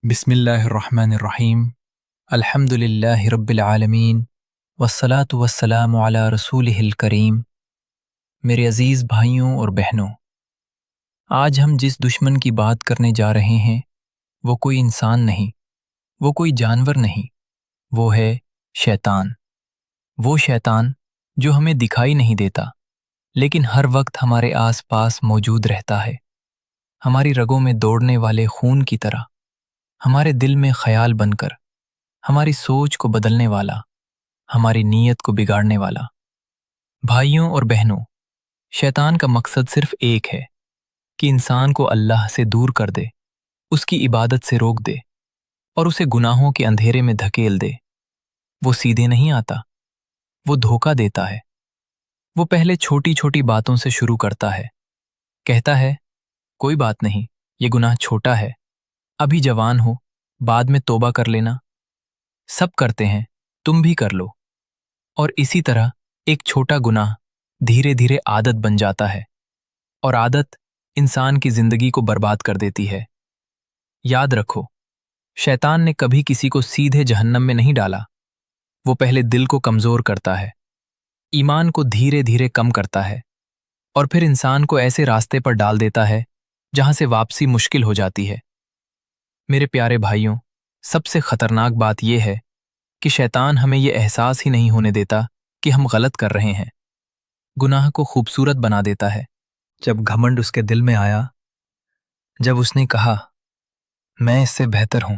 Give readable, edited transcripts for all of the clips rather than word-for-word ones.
بسم اللہ الرحمن الرحیم الحمد للہ رب العالمین والصلاة والسلام علی رسولہ الکریم۔ میرے عزیز بھائیوں اور بہنوں، آج ہم جس دشمن کی بات کرنے جا رہے ہیں وہ کوئی انسان نہیں، وہ کوئی جانور نہیں، وہ ہے شیطان۔ وہ شیطان جو ہمیں دکھائی نہیں دیتا لیکن ہر وقت ہمارے آس پاس موجود رہتا ہے، ہماری رگوں میں دوڑنے والے خون کی طرح، ہمارے دل میں خیال بن کر، ہماری سوچ کو بدلنے والا، ہماری نیت کو بگاڑنے والا۔ بھائیوں اور بہنوں، شیطان کا مقصد صرف ایک ہے کہ انسان کو اللہ سے دور کر دے، اس کی عبادت سے روک دے اور اسے گناہوں کے اندھیرے میں دھکیل دے۔ وہ سیدھے نہیں آتا، وہ دھوکہ دیتا ہے۔ وہ پہلے چھوٹی چھوٹی باتوں سے شروع کرتا ہے، کہتا ہے کوئی بات نہیں، یہ گناہ چھوٹا ہے، ابھی جوان ہو، بعد میں توبہ کر لینا، سب کرتے ہیں تم بھی کر لو۔ اور اسی طرح ایک چھوٹا گناہ دھیرے دھیرے عادت بن جاتا ہے، اور عادت انسان کی زندگی کو برباد کر دیتی ہے۔ یاد رکھو، شیطان نے کبھی کسی کو سیدھے جہنم میں نہیں ڈالا، وہ پہلے دل کو کمزور کرتا ہے، ایمان کو دھیرے دھیرے کم کرتا ہے، اور پھر انسان کو ایسے راستے پر ڈال دیتا ہے جہاں سے واپسی مشکل ہو جاتی ہے۔ میرے پیارے بھائیوں، سب سے خطرناک بات یہ ہے کہ شیطان ہمیں یہ احساس ہی نہیں ہونے دیتا کہ ہم غلط کر رہے ہیں۔ گناہ کو خوبصورت بنا دیتا ہے۔ جب گھمنڈ اس کے دل میں آیا، جب اس نے کہا میں اس سے بہتر ہوں،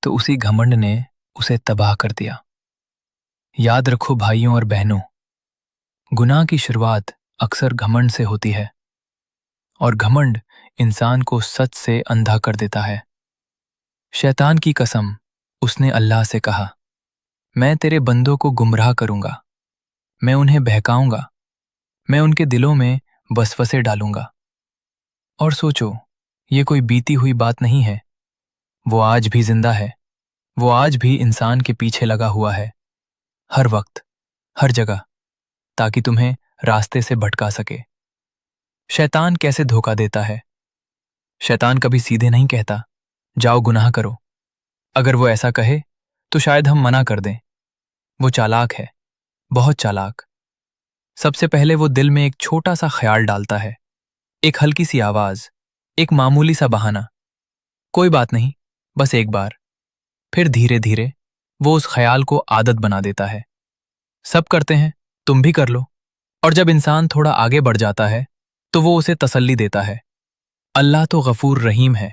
تو اسی گھمنڈ نے اسے تباہ کر دیا۔ یاد رکھو بھائیوں اور بہنوں، گناہ کی شروعات اکثر گھمنڈ سے ہوتی ہے، اور گھمنڈ انسان کو سچ سے اندھا کر دیتا ہے۔ شیطان کی قسم، اس نے اللہ سے کہا میں تیرے بندوں کو گمراہ کروں گا، میں انہیں بہکاؤں گا، میں ان کے دلوں میں وسوسے ڈالوں گا۔ اور سوچو، یہ کوئی بیتی ہوئی بات نہیں ہے، وہ آج بھی زندہ ہے، وہ آج بھی انسان کے پیچھے لگا ہوا ہے، ہر وقت، ہر جگہ، تاکہ تمہیں راستے سے بھٹکا سکے۔ شیطان کیسے دھوکہ دیتا ہے؟ شیطان کبھی سیدھے نہیں کہتا جاؤ گناہ کرو۔ اگر وہ ایسا کہے تو شاید ہم منع کر دیں۔ وہ چالاک ہے، بہت چالاک۔ سب سے پہلے وہ دل میں ایک چھوٹا سا خیال ڈالتا ہے، ایک ہلکی سی آواز، ایک معمولی سا بہانہ، کوئی بات نہیں، بس ایک بار۔ پھر دھیرے دھیرے وہ اس خیال کو عادت بنا دیتا ہے۔ سب کرتے ہیں، تم بھی کر لو۔ اور جب انسان تھوڑا آگے بڑھ جاتا ہے تو وہ اسے تسلی دیتا ہے، اللہ تو غفور رحیم ہے۔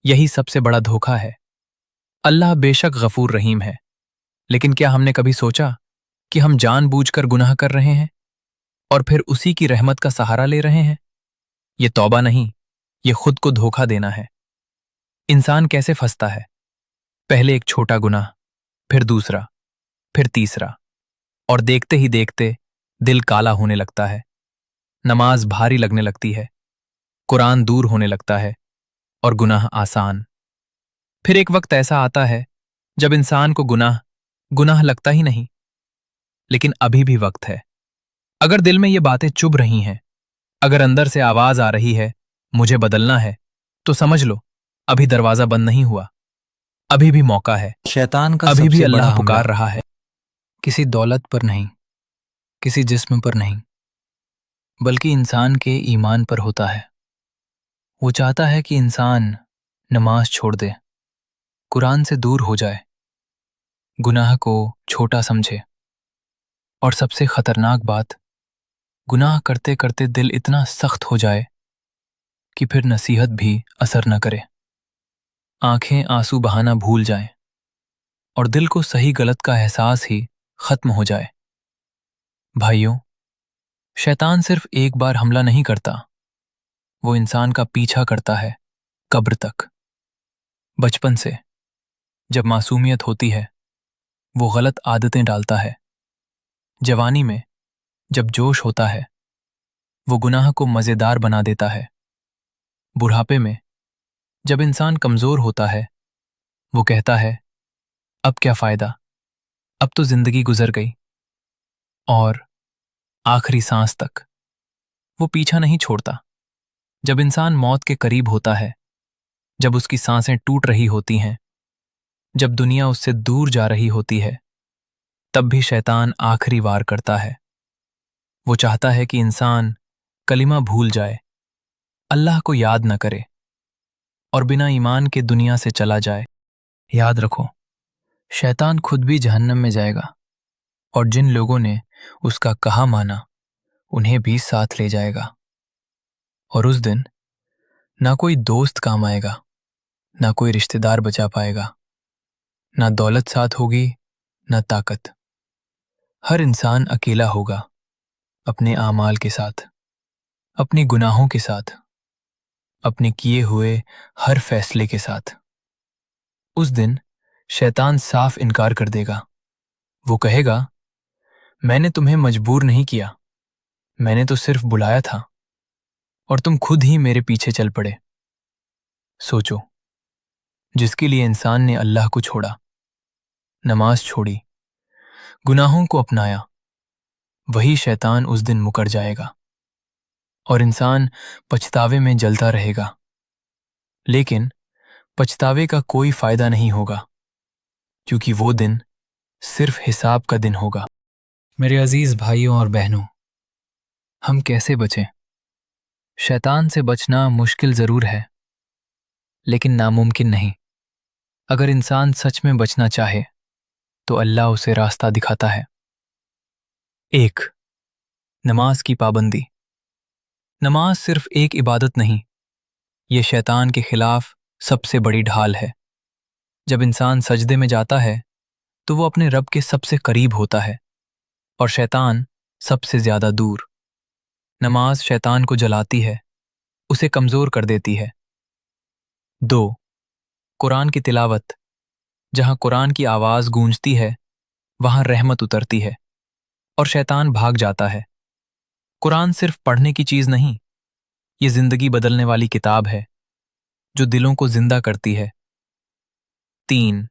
یہی سب سے بڑا دھوکہ ہے۔ اللہ بے شک غفور رحیم ہے، لیکن کیا ہم نے کبھی سوچا کہ ہم جان بوجھ کر گناہ کر رہے ہیں اور پھر اسی کی رحمت کا سہارا لے رہے ہیں؟ یہ توبہ نہیں، یہ خود کو دھوکہ دینا ہے۔ انسان کیسے پھنستا ہے؟ پہلے ایک چھوٹا گناہ، پھر دوسرا، پھر تیسرا، اور دیکھتے ہی دیکھتے دل کالا ہونے لگتا ہے، نماز بھاری لگنے لگتی ہے، قرآن دور ہونے لگتا ہے، اور گناہ آسان۔ پھر ایک وقت ایسا آتا ہے جب انسان کو گناہ لگتا ہی نہیں، لیکن ابھی بھی وقت ہے۔ اگر دل میں یہ باتیں چبھ رہی ہیں، اگر اندر سے آواز آ رہی ہے مجھے بدلنا ہے، تو سمجھ لو ابھی دروازہ بند نہیں ہوا، ابھی بھی موقع ہے۔ شیطان کا ابھی سب بھی سے اللہ بڑا حملہ پکار رہا ہے، کسی دولت پر نہیں، کسی جسم پر نہیں، بلکہ انسان کے ایمان پر ہوتا ہے۔ وہ چاہتا ہے کہ انسان نماز چھوڑ دے، قرآن سے دور ہو جائے، گناہ کو چھوٹا سمجھے، اور سب سے خطرناک بات، گناہ کرتے کرتے دل اتنا سخت ہو جائے کہ پھر نصیحت بھی اثر نہ کرے، آنکھیں آنسو بہانا بھول جائیں، اور دل کو صحیح غلط کا احساس ہی ختم ہو جائے۔ بھائیوں، شیطان صرف ایک بار حملہ نہیں کرتا، وہ انسان کا پیچھا کرتا ہے قبر تک۔ بچپن سے، جب معصومیت ہوتی ہے، وہ غلط عادتیں ڈالتا ہے۔ جوانی میں، جب جوش ہوتا ہے، وہ گناہ کو مزیدار بنا دیتا ہے۔ بڑھاپے میں، جب انسان کمزور ہوتا ہے، وہ کہتا ہے اب کیا فائدہ، اب تو زندگی گزر گئی۔ اور آخری سانس تک وہ پیچھا نہیں چھوڑتا۔ جب انسان موت کے قریب ہوتا ہے، जब उसकी सांसें टूट रही होती हैं, जब दुनिया उससे दूर जा रही होती है, तब भी शैतान आखिरी वार करता है। वो चाहता है कि इंसान कलिमा भूल जाए, अल्लाह को याद न करे और बिना ईमान के दुनिया से चला जाए। याद रखो, शैतान खुद भी जहन्नम में जाएगा और जिन लोगों ने उसका कहा माना उन्हें भी साथ ले जाएगा। और उस दिन ना कोई दोस्त काम आएगा, ना कोई रिश्तेदार बचा पाएगा, ना दौलत साथ होगी, ना ताकत। हर इंसान अकेला होगा, अपने आमाल के साथ, अपनी गुनाहों के साथ, अपने किए हुए हर फैसले के साथ। उस दिन शैतान साफ इनकार कर देगा। वो कहेगा, मैंने तुम्हें मजबूर नहीं किया, मैंने तो सिर्फ बुलाया था और तुम खुद ही मेरे पीछे चल पड़े। सोचो, जिसके लिए इंसान ने अल्लाह को छोड़ा, नमाज छोड़ी, गुनाहों को अपनाया, वही शैतान उस दिन मुकर जाएगा और इंसान पछतावे में जलता रहेगा। लेकिन पछतावे का कोई फायदा नहीं होगा, क्योंकि वो दिन सिर्फ हिसाब का दिन होगा। मेरे अजीज भाइयों और बहनों, हम कैसे बचें? शैतान से बचना मुश्किल जरूर है, लेकिन नामुमकिन नहीं। अगर इंसान सच में बचना चाहे तो अल्लाह उसे रास्ता दिखाता है। 1. नमाज की पाबंदी। नमाज सिर्फ एक इबादत नहीं, ये शैतान के खिलाफ सबसे बड़ी ढाल है। जब इंसान सजदे में जाता है तो वो अपने रब के सबसे करीब होता है और शैतान सबसे ज्यादा दूर। नमाज शैतान को जलाती है, उसे कमजोर कर देती है। 2. कुरान की तिलावत। जहां कुरान की आवाज गूंजती है, वहां रहमत उतरती है और शैतान भाग जाता है। कुरान सिर्फ पढ़ने की चीज नहीं, ये जिंदगी बदलने वाली किताब है जो दिलों को जिंदा करती है। 3.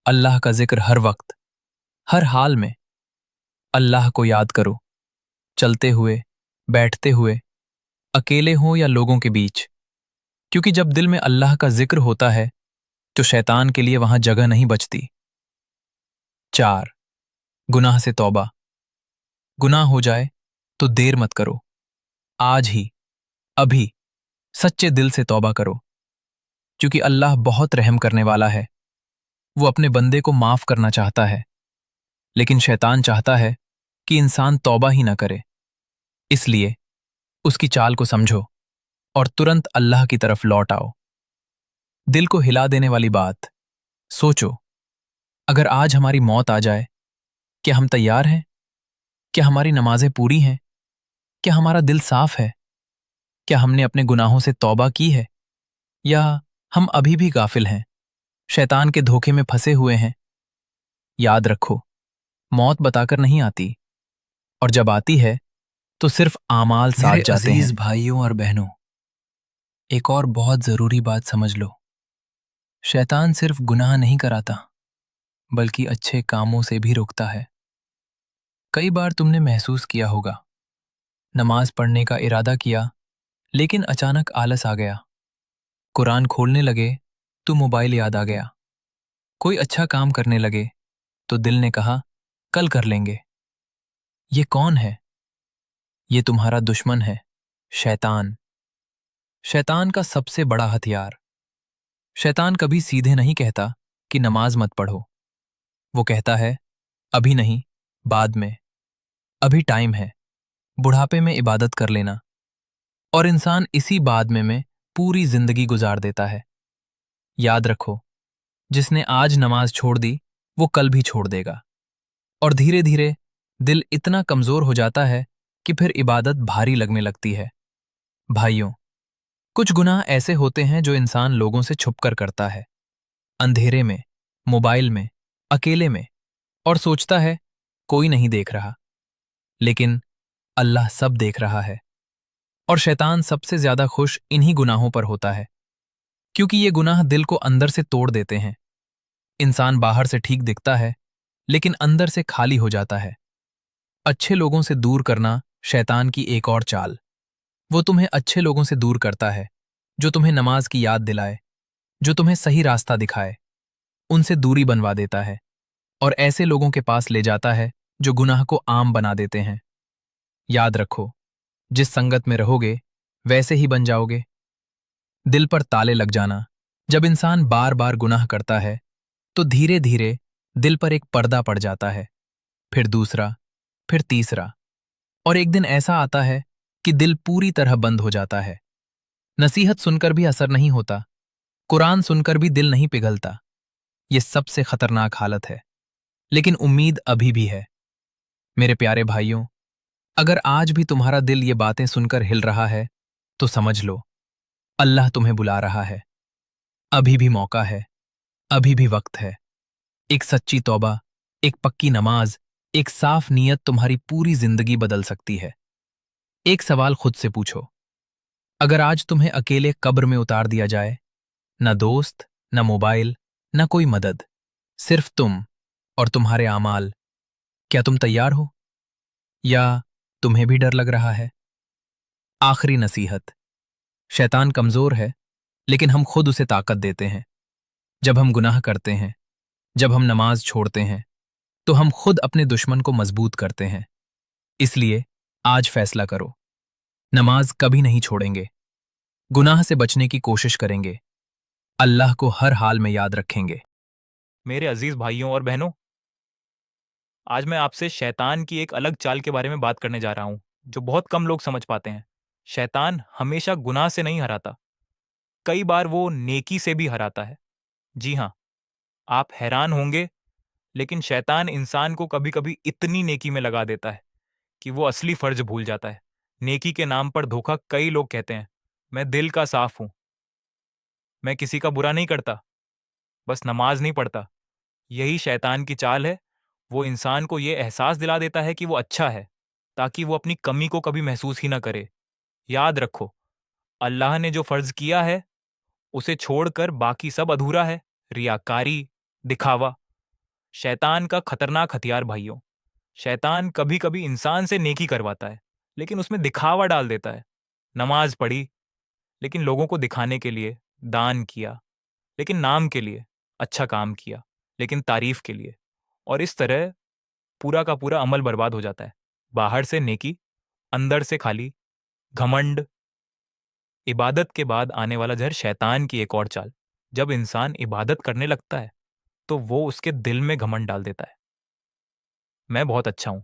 अल्लाह का जिक्र हर वक्त, हर हाल में। अल्लाह को याद करो, चलते हुए, बैठते हुए, अकेले हो या लोगों के बीच, क्योंकि जब दिल में अल्लाह का जिक्र होता है तो शैतान के लिए वहां जगह नहीं बचती। 4. गुनाह से तौबा। गुनाह हो जाए तो देर मत करो, आज ही, अभी सच्चे दिल से तौबा करो, क्योंकि अल्लाह बहुत रहम करने वाला है। वो अपने बंदे को माफ करना चाहता है, लेकिन शैतान चाहता है कि इंसान तौबा ही ना करे। इसलिए उसकी चाल को समझो और तुरंत अल्लाह की तरफ लौट आओ। दिल को हिला देने वाली बात, सोचो, अगर आज हमारी मौत आ जाए, क्या हम तैयार हैं? क्या हमारी नमाजें पूरी हैं? क्या हमारा दिल साफ है? क्या हमने अपने गुनाहों से तौबा की है? या हम अभी भी गाफिल हैं, शैतान के धोखे में फंसे हुए हैं? याद रखो, मौत बताकर नहीं आती, और जब आती है तो सिर्फ आमाल साथ जाते हैं। अजीज भाइयों और बहनों, एक और बहुत जरूरी बात समझ लो, शैतान सिर्फ गुनाह नहीं कराता, बल्कि अच्छे कामों से भी रोकता है। कई बार तुमने महसूस किया होगा, नमाज पढ़ने का इरादा किया, लेकिन अचानक आलस आ गया। कुरान खोलने लगे तो मोबाइल याद आ गया। कोई अच्छा काम करने लगे तो दिल ने कहा, कल कर लेंगे। ये कौन है? ये तुम्हारा दुश्मन है, शैतान। शैतान का सबसे बड़ा हथियार। शैतान कभी सीधे नहीं कहता कि नमाज मत पढ़ो। वो कहता है, अभी नहीं, बाद में, अभी टाइम है, बुढ़ापे में इबादत कर लेना। और इंसान इसी बाद में पूरी जिंदगी गुजार देता है। याद रखो, जिसने आज नमाज छोड़ दी वो कल भी छोड़ देगा, और धीरे धीरे दिल इतना कमजोर हो जाता है कि फिर इबादत भारी लगने लगती है। भाइयों, कुछ गुनाह ऐसे होते हैं जो इंसान लोगों से छुपकर करता है, अंधेरे में, मोबाइल में, अकेले में, और सोचता है कोई नहीं देख रहा। लेकिन अल्लाह सब देख रहा है, और शैतान सबसे ज्यादा खुश इन्हीं गुनाहों पर होता है, क्योंकि ये गुनाह दिल को अंदर से तोड़ देते हैं। इंसान बाहर से ठीक दिखता है, लेकिन अंदर से खाली हो जाता है। अच्छे लोगों से दूर करना शैतान की एक और चाल। वो तुम्हें अच्छे लोगों से दूर करता है, जो तुम्हें नमाज की याद दिलाए, जो तुम्हें सही रास्ता दिखाए, उनसे दूरी बनवा देता है और ऐसे लोगों के पास ले जाता है जो गुनाह को आम बना देते हैं। याद रखो, जिस संगत में रहोगे वैसे ही बन जाओगे। दिल पर ताले लग जाना। जब इंसान बार बार गुनाह करता है तो धीरे धीरे दिल पर एक पर्दा पड़ जाता है, फिर दूसरा, फिर तीसरा, और एक दिन ऐसा आता है कि दिल पूरी तरह बंद हो जाता है। नसीहत सुनकर भी असर नहीं होता, कुरान सुनकर भी दिल नहीं पिघलता। ये सबसे खतरनाक हालत है, लेकिन उम्मीद अभी भी है। मेरे प्यारे भाइयों, अगर आज भी तुम्हारा दिल ये बातें सुनकर हिल रहा है, तो समझ लो, अल्लाह तुम्हें बुला रहा है। अभी भी मौका है, अभी भी वक्त है। एक सच्ची तौबा, एक पक्की नमाज, एक साफ नीयत तुम्हारी पूरी जिंदगी बदल सकती है। एक सवाल खुद से पूछो, अगर आज तुम्हें अकेले कब्र में उतार दिया जाए, न दोस्त, न मोबाइल, न कोई मदद, सिर्फ तुम और तुम्हारे आमाल, क्या तुम तैयार हो? या तुम्हें भी डर लग रहा है? आखिरी नसीहत, शैतान कमजोर है, लेकिन हम खुद उसे ताकत देते हैं। जब हम गुनाह करते हैं, जब हम नमाज छोड़ते हैं, तो हम खुद अपने दुश्मन को मजबूत करते हैं। इसलिए आज फैसला करो, नमाज कभी नहीं छोड़ेंगे, गुनाह से बचने की कोशिश करेंगे, अल्लाह को हर हाल में याद रखेंगे। मेरे अजीज भाइयों और बहनों, आज मैं आपसे शैतान की एक अलग चाल के बारे में बात करने जा रहा हूं, जो बहुत कम लोग समझ पाते हैं। शैतान हमेशा गुनाह से नहीं हराता, कई बार वो नेकी से भी हराता है। जी हाँ, आप हैरान होंगे, लेकिन शैतान इंसान को कभी कभी इतनी नेकी में लगा देता है कि वो असली फर्ज भूल जाता है। नेकी के नाम पर धोखा। कई लोग कहते हैं, मैं दिल का साफ हूं, मैं किसी का बुरा नहीं करता, बस नमाज नहीं पढ़ता। यही शैतान की चाल है। वो इंसान को ये एहसास दिला देता है कि वो अच्छा है, ताकि वो अपनी कमी को कभी महसूस ही ना करे। याद रखो, अल्लाह ने जो फर्ज किया है, उसे छोड़कर बाकी सब अधूरा है। रियाकारी, दिखावा, शैतान का खतरनाक हथियार भाइयों। शैतान कभी कभी इंसान से नेकी करवाता है, लेकिन उसमें दिखावा डाल देता है। नमाज पढ़ी, लेकिन लोगों को दिखाने के लिए। दान किया, लेकिन नाम के लिए। अच्छा काम किया, लेकिन तारीफ के लिए। और इस तरह पूरा का पूरा अमल बर्बाद हो जाता है। बाहर से नेकी, अंदर से खाली, घमंड। इबादत के बाद आने वाला जहर शैतान की एक और चाल। जब इंसान इबादत करने लगता है, तो वो उसके दिल में घमंड डाल देता है। मैं बहुत अच्छा हूं,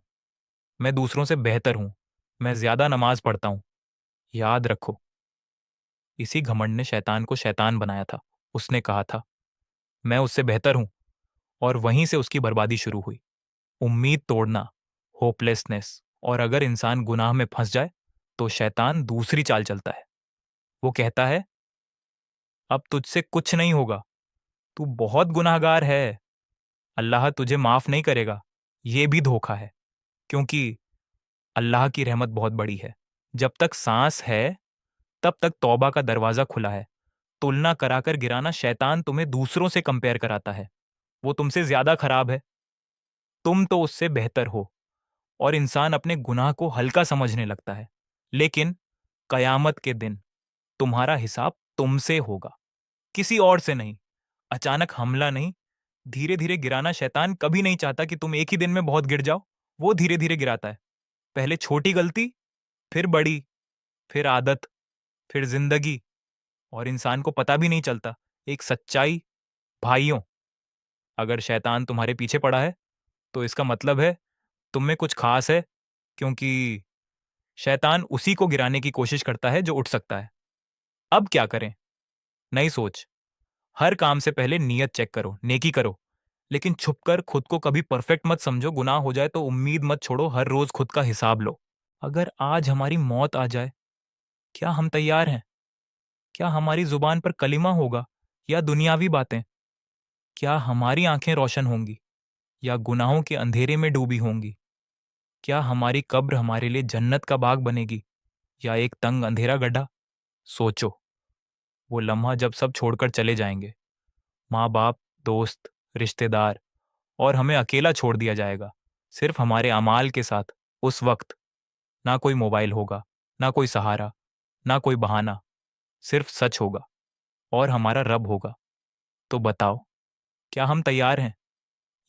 मैं दूसरों से बेहतर हूं, मैं ज्यादा नमाज पढ़ता हूं। याद रखो, इसी घमंड ने शैतान को शैतान बनाया था। उसने कहा था, मैं उससे बेहतर हूं, और वहीं से उसकी बर्बादी शुरू हुई। उम्मीद तोड़ना, होपलेसनेस। और अगर इंसान गुनाह में फंस जाए, तो शैतान दूसरी चाल चलता है। वो कहता है, अब तुझसे कुछ नहीं होगा, तू बहुत गुनाहगार है, अल्लाह तुझे माफ नहीं करेगा। ये भी धोखा है, क्योंकि अल्लाह की रहमत बहुत बड़ी है। जब तक सांस है, तब तक तौबा का दरवाजा खुला है। तुलना कराकर गिराना, शैतान तुम्हें दूसरों से कंपेयर कराता है। वो तुमसे ज्यादा खराब है, तुम तो उससे बेहतर हो। और इंसान अपने गुनाह को हल्का समझने लगता है। लेकिन कयामत के दिन तुम्हारा हिसाब तुमसे होगा, किसी और से नहीं। अचानक हमला नहीं, धीरे धीरे गिराना। शैतान कभी नहीं चाहता कि तुम एक ही दिन में बहुत गिर जाओ। वो धीरे धीरे गिराता है। पहले छोटी गलती, फिर बड़ी, फिर आदत, फिर जिंदगी। और इंसान को पता भी नहीं चलता। एक सच्चाई भाइयों, अगर शैतान तुम्हारे पीछे पड़ा है, तो इसका मतलब है तुम में कुछ खास है, क्योंकि शैतान उसी को गिराने की कोशिश करता है जो उठ सकता है। अब क्या करें? नई सोच। हर काम से पहले नीयत चेक करो, नेकी करो, लेकिन छुपकर खुद को कभी परफेक्ट मत समझो। गुनाह हो जाए तो उम्मीद मत छोड़ो, हर रोज खुद का हिसाब लो। अगर आज हमारी मौत आ जाए, क्या हम तैयार हैं? क्या हमारी जुबान पर कलिमा होगा या दुनियावी बातें? क्या हमारी आंखें रोशन होंगी या गुनाहों के अंधेरे में डूबी होंगी? क्या हमारी कब्र हमारे लिए जन्नत का बाग बनेगी या एक तंग अंधेरा गड्ढा? सोचो, वो लम्हा जब सब छोड़कर चले जाएंगे, माँ बाप, दोस्त, रिश्तेदार, और हमें अकेला छोड़ दिया जाएगा, सिर्फ हमारे अमाल के साथ। उस वक्त ना कोई मोबाइल होगा, ना कोई सहारा, ना कोई बहाना, सिर्फ सच होगा और हमारा रब होगा। تو بتاؤ، کیا ہم تیار ہیں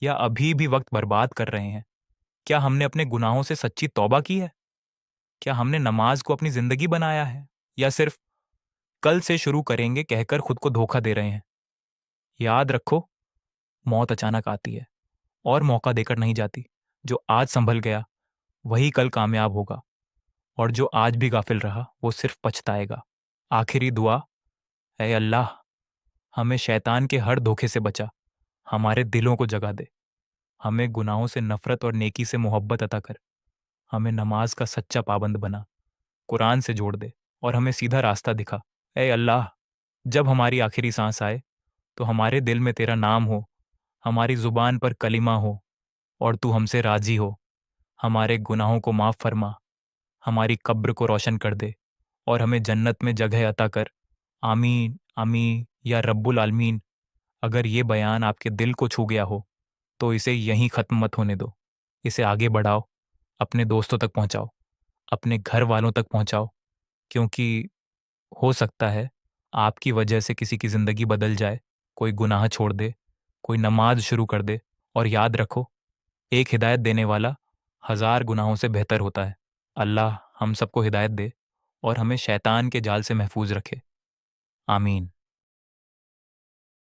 یا ابھی بھی وقت برباد کر رہے ہیں؟ کیا ہم نے اپنے گناہوں سے سچی توبہ کی ہے؟ کیا ہم نے نماز کو اپنی زندگی بنایا ہے یا صرف کل سے شروع کریں گے کہہ کر خود کو دھوکہ دے رہے ہیں؟ یاد رکھو، موت اچانک آتی ہے اور موقع دے کر نہیں جاتی۔ جو آج سنبھل گیا وہی کل کامیاب ہوگا، اور جو آج بھی غافل رہا وہ صرف پچھتائے گا۔ آخری دعا، اے اللہ، ہمیں شیطان کے ہر دھوکے سے بچا، ہمارے دلوں کو جگا دے، ہمیں گناہوں سے نفرت اور نیکی سے محبت عطا کر، ہمیں نماز کا سچا پابند بنا، قرآن سے جوڑ دے اور ہمیں سیدھا راستہ دکھا۔ اے اللہ، جب ہماری آخری سانس آئے تو ہمارے دل میں تیرا نام ہو، ہماری زبان پر کلمہ ہو، اور تو ہم سے راضی ہو۔ ہمارے گناہوں کو معاف فرما، ہماری قبر کو روشن کر دے اور ہمیں جنت میں جگہ عطا کر۔ آمین آمین یا رب العالمین۔ اگر یہ بیان آپ کے دل کو چھو گیا ہو تو اسے یہیں ختم مت ہونے دو، اسے آگے بڑھاؤ، اپنے دوستوں تک پہنچاؤ، اپنے گھر والوں تک پہنچاؤ، کیونکہ ہو سکتا ہے آپ کی وجہ سے کسی کی زندگی بدل جائے، کوئی گناہ چھوڑ دے، کوئی نماز شروع کر دے۔ اور یاد رکھو، ایک ہدایت دینے والا 1000 گناہوں سے بہتر ہوتا ہے۔ اللہ ہم سب کو ہدایت دے اور ہمیں شیطان کے جال سے محفوظ رکھے۔ آمین۔